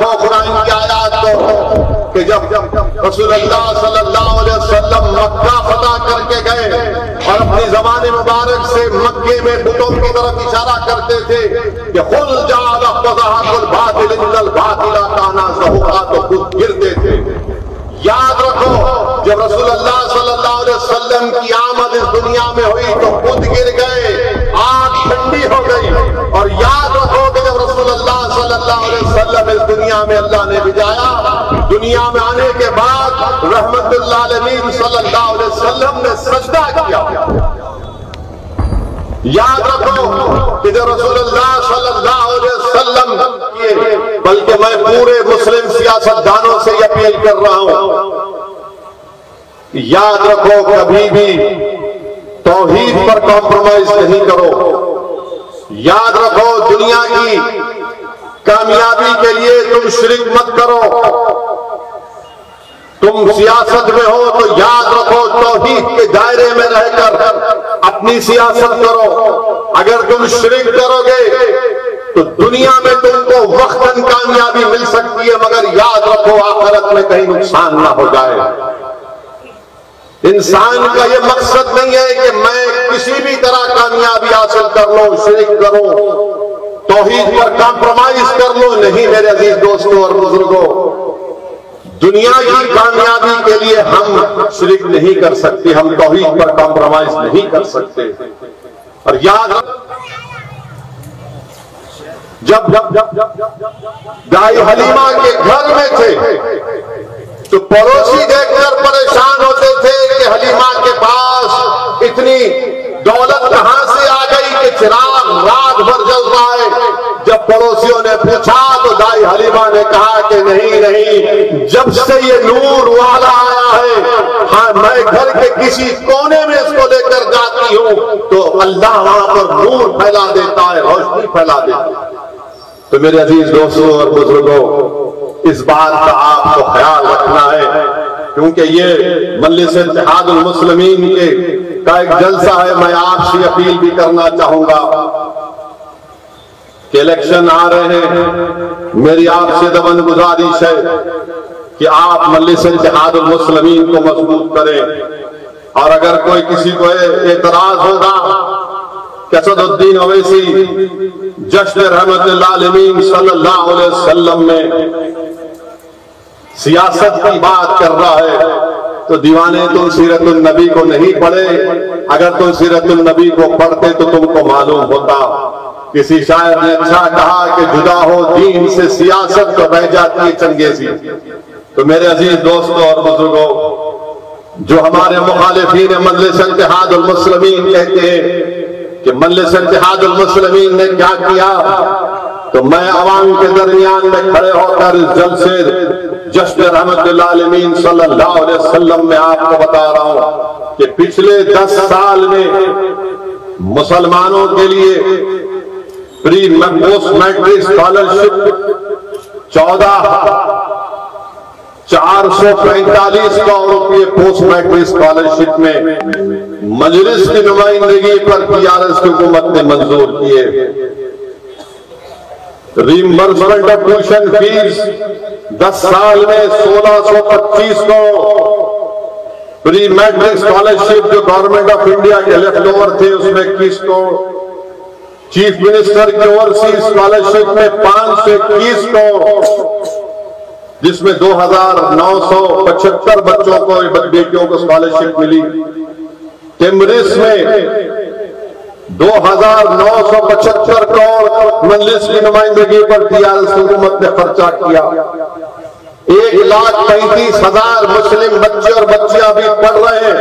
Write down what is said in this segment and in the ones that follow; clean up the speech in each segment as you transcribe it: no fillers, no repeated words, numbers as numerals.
रखो कुरान की आयत को कि जब रसूलुल्लाह सल्लल्लाहु अलैहि वसल्लम मक्का फतह करके गए और अपनी ज़बान मुबारक से मक्के में बुतों की तरफ इशारा करते थे कि खुल जाअल फ़ज़हकुल बातिल इन्नल बातिला काना ज़हूक़ा, तो खुद गिरते थे। याद रखो जब रसूलुल्लाह सल्लल्लाहु अलैहि वसल्लम की आमद इस दुनिया में हुई तो खुद गिर गए, आग ठंडी हो गई। और याद रखो कि जब रसूलुल्लाह सल्लल्लाहु अलैहि वसल्लम इस दुनिया में अल्लाह ने भिजाया, दुनिया में आने के बाद रहमतुल्लिल आलमीन सल्लल्लाहु अलैहि वसल्लम ने सजदा किया। याद रखो कि जब रसूलुल्लाह सल्लल्लाहु अलैहि वसल्लम किए, बल्कि मैं पूरे मुस्लिम सियासतदानों से अपील कर रहा हूं, याद रखो कभी भी तौहीद पर कॉम्प्रोमाइज नहीं करो। याद रखो दुनिया की कामयाबी के लिए तुम शिरक मत करो। तुम सियासत में हो तो याद रखो तौहीद के दायरे में रहकर अपनी सियासत करो। अगर तुम शिरक करोगे तो दुनिया में तुमको वक्तन कामयाबी मिल सकती है, मगर याद रखो आखिरत में कहीं नुकसान ना हो जाए। इंसान का यह मकसद नहीं है कि मैं किसी भी तरह कामयाबी हासिल कर लूं, शिरक करूं, तौहीद पर कॉम्प्रोमाइज कर लूं। नहीं मेरे अजीज दोस्तों और बुजुर्गों, दुनिया की कामयाबी के लिए हम शिरक नहीं कर सकते, हम तौहीद पर कॉम्प्रोमाइज नहीं कर सकते। और याद जब दाई हलीमा के घर में थे तो पड़ोसी देखकर परेशान होते थे कि हलीमा के पास इतनी दौलत कहां से आ गई कि चिराग रात भर जल रहा है। जब पड़ोसियों ने पूछा तो दाई हलीमा ने कहा कि नहीं नहीं, जब से ये नूर वाला आया है, हाँ मैं घर के किसी कोने में इसको लेकर जाती हूं तो अल्लाह वहां पर नूर फैला देता है, रोशनी फैला देता है। तो मेरे अजीज दोस्तों और बुजुर्गों, इस बात का आपको ख्याल रखना है, क्योंकि ये मजलिस इत्तेहादुल मुस्लिमीन का एक जलसा है। मैं आपसे अपील भी करना चाहूंगा कि इलेक्शन आ रहे हैं, मेरी आपसे दबन गुजारिश है कि आप मजलिस इत्तेहादुल मुस्लिमीन को मजबूत करें। और अगर कोई किसी को एतराज होगा, असदुद्दीन ओवैसी जश्न रहमतुल्लिल आलमीन सल्लल्लाहु अलैहि वसल्लम में सियासत की बात कर रहा है, तो दीवाने तुम सीरतुन नबी को नहीं पढ़े। अगर तुम सीरतुन नबी को पढ़ते तो तुमको मालूम होता। किसी शायर ने अच्छा कहा कि जुदा हो दीन से सियासत तो बह जाती है चंगेजी। तो मेरे अजीज दोस्तों और बुजुर्गों, जो हमारे मुखालिफीन मजलिस इत्तेहादुल मुस्लिमीन कहते हैं कि मजलिस इत्तेहादुल मुस्लिमीन ने क्या किया, तो मैं अवाम के दरमियान में खड़े होकर इस जलसे जश्न रहमतुल्लिल आलमीन सल्लल्लाहु अलैहि वसल्लम में आपको बता रहा हूं कि पिछले 10 साल में मुसलमानों के लिए pre post matric scholarship 445 crore रुपये पोस्ट मैट्रिक स्कॉलरशिप में मजलिस की नुमाइंदगी पर टीआरएस की हुकूमत ने मंजूर किए। रिइंबर्समेंट ऑफ ट्यूशन फीस 10 साल में 1625 करोड़। प्री मैट्रिक स्कॉलरशिप जो गवर्नमेंट ऑफ इंडिया के लेफ्ट ओवर थे उसमें 21 करोड़। चीफ मिनिस्टर की ओवरसीज स्कॉलरशिप में 521 करोड़, जिसमें 2975 बच्चों को, बेटियों को स्कॉलरशिप मिली। टिम्बरिस में 2975 करोड़ मजलिस की नुमाइंदगी पर टीआरएस हुकूमत ने खर्चा किया। 1,35,000 मुस्लिम बच्चे और बच्चियां भी पढ़ रहे हैं।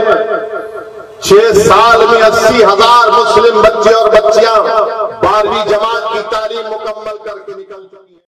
6 साल में 80,000 मुस्लिम बच्चे और बच्चियां 12वीं जमात की तालीम मुकम्मल